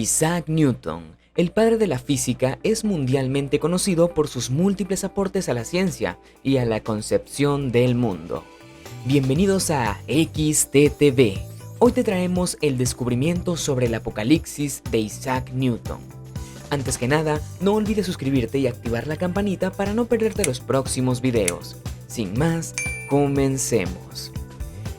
Isaac Newton, el padre de la física, es mundialmente conocido por sus múltiples aportes a la ciencia y a la concepción del mundo. Bienvenidos a XTTV. Hoy te traemos el descubrimiento sobre el apocalipsis de Isaac Newton. Antes que nada, no olvides suscribirte y activar la campanita para no perderte los próximos videos. Sin más, comencemos.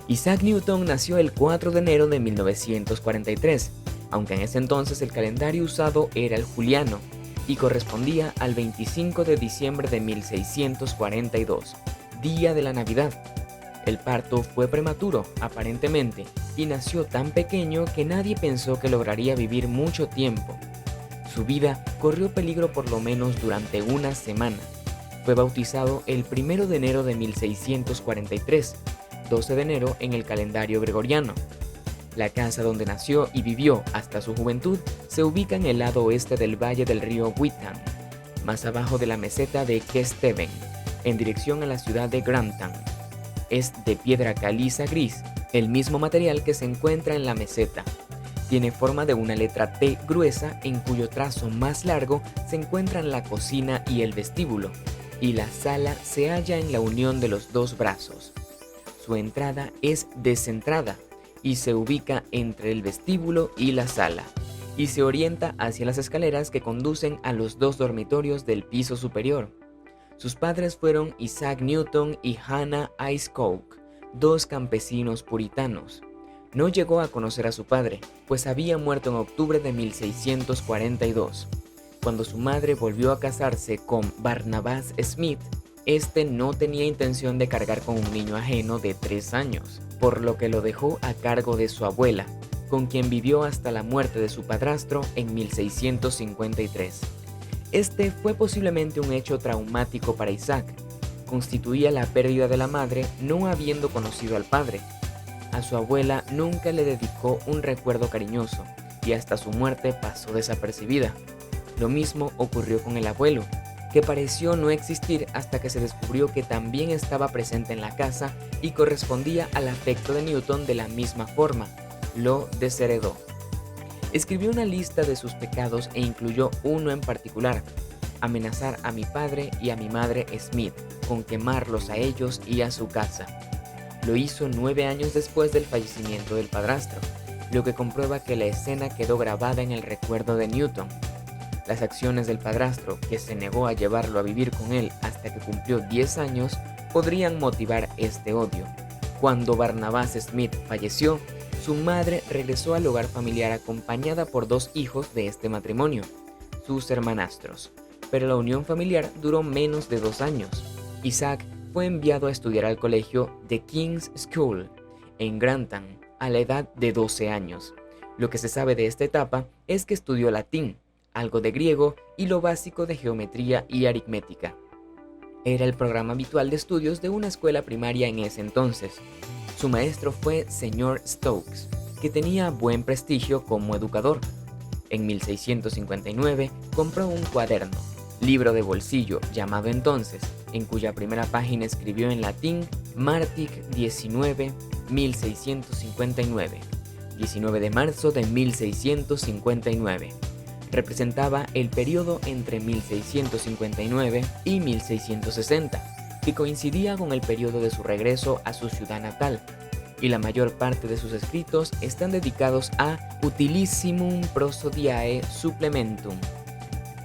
Isaac Newton nació el 4 de enero de 1943, aunque en ese entonces el calendario usado era el juliano y correspondía al 25 de diciembre de 1642, día de la Navidad. El parto fue prematuro, aparentemente, y nació tan pequeño que nadie pensó que lograría vivir mucho tiempo. Su vida corrió peligro por lo menos durante una semana. Fue bautizado el 1 de enero de 1643, 12 de enero en el calendario gregoriano. La casa donde nació y vivió hasta su juventud se ubica en el lado oeste del valle del río Witham, más abajo de la meseta de Kesteven, en dirección a la ciudad de Grantham. Es de piedra caliza gris, el mismo material que se encuentra en la meseta. Tiene forma de una letra T gruesa en cuyo trazo más largo se encuentran la cocina y el vestíbulo, y la sala se halla en la unión de los dos brazos. Su entrada es descentrada y se ubica entre el vestíbulo y la sala, y se orienta hacia las escaleras que conducen a los dos dormitorios del piso superior. Sus padres fueron Isaac Newton y Hannah Icecock, dos campesinos puritanos. No llegó a conocer a su padre, pues había muerto en octubre de 1642. Cuando su madre volvió a casarse con Barnabas Smith, este no tenía intención de cargar con un niño ajeno de 3 años, por lo que lo dejó a cargo de su abuela, con quien vivió hasta la muerte de su padrastro en 1653. Este fue posiblemente un hecho traumático para Isaac. Constituía la pérdida de la madre no habiendo conocido al padre. A su abuela nunca le dedicó un recuerdo cariñoso y hasta su muerte pasó desapercibida. Lo mismo ocurrió con el abuelo, que pareció no existir hasta que se descubrió que también estaba presente en la casa y correspondía al afecto de Newton de la misma forma. Lo desheredó. Escribió una lista de sus pecados e incluyó uno en particular: amenazar a mi padre y a mi madre Smith con quemarlos a ellos y a su casa. Lo hizo 9 años después del fallecimiento del padrastro, lo que comprueba que la escena quedó grabada en el recuerdo de Newton. Las acciones del padrastro, que se negó a llevarlo a vivir con él hasta que cumplió 10 años, podrían motivar este odio. Cuando Barnabas Smith falleció, su madre regresó al hogar familiar acompañada por 2 hijos de este matrimonio, sus hermanastros, pero la unión familiar duró menos de 2 años. Isaac fue enviado a estudiar al colegio The King's School en Grantham a la edad de 12 años. Lo que se sabe de esta etapa es que estudió latín, algo de griego y lo básico de geometría y aritmética. Era el programa habitual de estudios de una escuela primaria en ese entonces. Su maestro fue Sr. Stokes, que tenía buen prestigio como educador. En 1659 compró un cuaderno, libro de bolsillo llamado entonces, en cuya primera página escribió en latín Martic 19, 1659, 19 de marzo de 1659. Representaba el periodo entre 1659 y 1660, que coincidía con el periodo de su regreso a su ciudad natal, y la mayor parte de sus escritos están dedicados a Utilissimum Prosodiae Supplementum.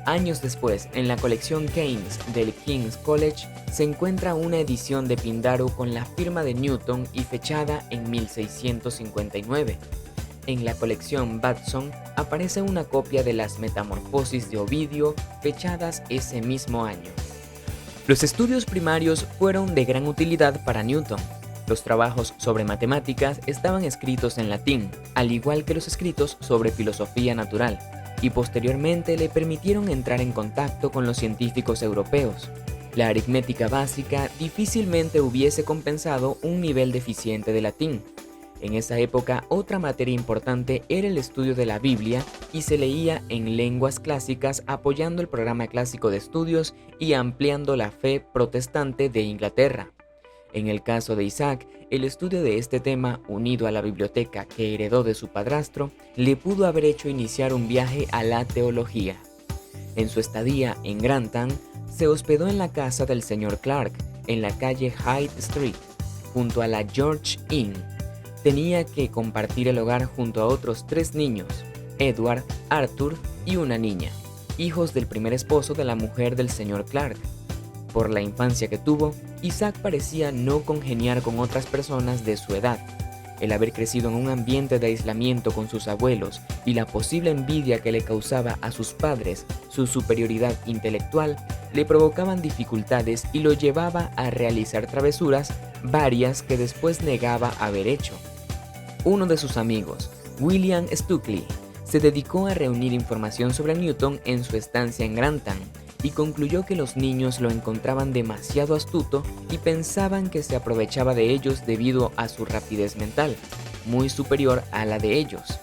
Años después, en la colección Keynes del King's College, se encuentra una edición de Píndaro con la firma de Newton y fechada en 1659. En la colección Batson aparece una copia de las Metamorfosis de Ovidio, fechadas ese mismo año. Los estudios primarios fueron de gran utilidad para Newton. Los trabajos sobre matemáticas estaban escritos en latín, al igual que los escritos sobre filosofía natural, y posteriormente le permitieron entrar en contacto con los científicos europeos. La aritmética básica difícilmente hubiese compensado un nivel deficiente de latín. En esa época, otra materia importante era el estudio de la Biblia y se leía en lenguas clásicas, apoyando el programa clásico de estudios y ampliando la fe protestante de Inglaterra. En el caso de Isaac, el estudio de este tema, unido a la biblioteca que heredó de su padrastro, le pudo haber hecho iniciar un viaje a la teología. En su estadía en Grantham, se hospedó en la casa del señor Clark, en la calle Hyde Street, junto a la George Inn. Tenía que compartir el hogar junto a otros 3 niños, Edward, Arthur y una niña, hijos del primer esposo de la mujer del señor Clark. Por la infancia que tuvo, Isaac parecía no congeniar con otras personas de su edad. El haber crecido en un ambiente de aislamiento con sus abuelos y la posible envidia que le causaba a sus padres su superioridad intelectual le provocaban dificultades y lo llevaba a realizar travesuras, varias que después negaba haber hecho. Uno de sus amigos, William Stukeley, se dedicó a reunir información sobre Newton en su estancia en Grantham y concluyó que los niños lo encontraban demasiado astuto y pensaban que se aprovechaba de ellos debido a su rapidez mental, muy superior a la de ellos.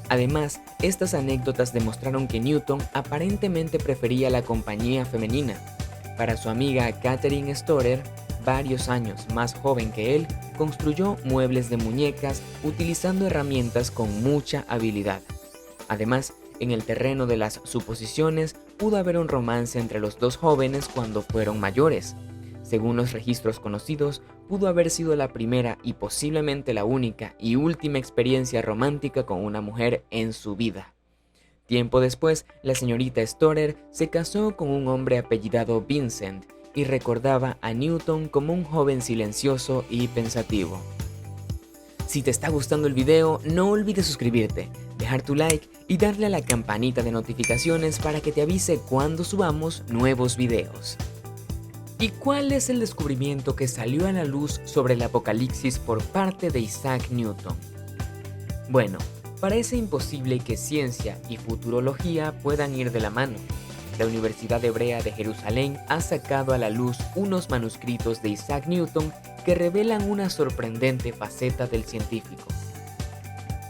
Además, estas anécdotas demostraron que Newton aparentemente prefería la compañía femenina. Para su amiga Catherine Storer, varios años más joven que él, construyó muebles de muñecas utilizando herramientas con mucha habilidad. Además, en el terreno de las suposiciones, pudo haber un romance entre los dos jóvenes cuando fueron mayores. Según los registros conocidos, pudo haber sido la primera y posiblemente la única y última experiencia romántica con una mujer en su vida. Tiempo después, la señorita Storer se casó con un hombre apellidado Vincent y recordaba a Newton como un joven silencioso y pensativo. Si te está gustando el video, no olvides suscribirte, dejar tu like y darle a la campanita de notificaciones para que te avise cuando subamos nuevos videos. ¿Y cuál es el descubrimiento que salió a la luz sobre el apocalipsis por parte de Isaac Newton? Bueno, parece imposible que ciencia y futurología puedan ir de la mano. La Universidad Hebrea de Jerusalén ha sacado a la luz unos manuscritos de Isaac Newton que revelan una sorprendente faceta del científico.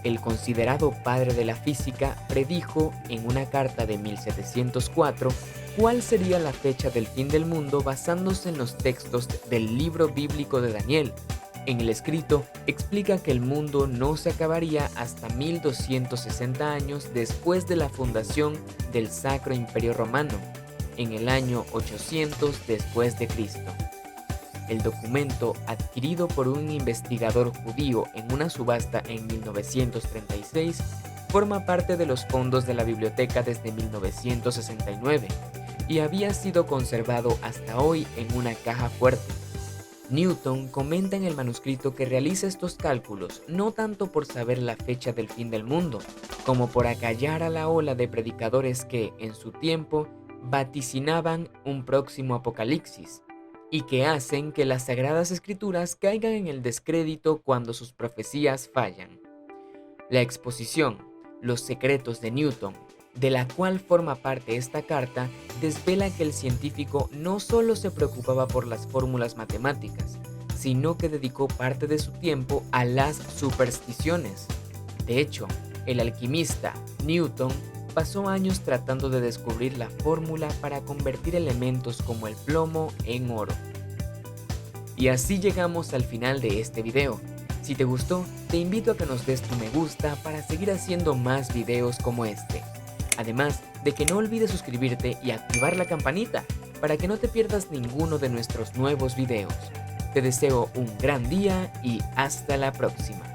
El considerado padre de la física predijo en una carta de 1704 cuál sería la fecha del fin del mundo basándose en los textos del libro bíblico de Daniel. En el escrito explica que el mundo no se acabaría hasta 1260 años después de la fundación del Sacro Imperio Romano, en el año 800 después de Cristo. El documento, adquirido por un investigador judío en una subasta en 1936, forma parte de los fondos de la biblioteca desde 1969 y había sido conservado hasta hoy en una caja fuerte. Newton comenta en el manuscrito que realiza estos cálculos no tanto por saber la fecha del fin del mundo, como por acallar a la ola de predicadores que, en su tiempo, vaticinaban un próximo apocalipsis, y que hacen que las Sagradas Escrituras caigan en el descrédito cuando sus profecías fallan. La exposición Los secretos de Newton, de la cual forma parte esta carta, desvela que el científico no solo se preocupaba por las fórmulas matemáticas, sino que dedicó parte de su tiempo a las supersticiones. De hecho, el alquimista Newton pasó años tratando de descubrir la fórmula para convertir elementos como el plomo en oro. Y así llegamos al final de este video. Si te gustó, te invito a que nos des tu me gusta para seguir haciendo más videos como este. Además de que no olvides suscribirte y activar la campanita para que no te pierdas ninguno de nuestros nuevos videos. Te deseo un gran día y hasta la próxima.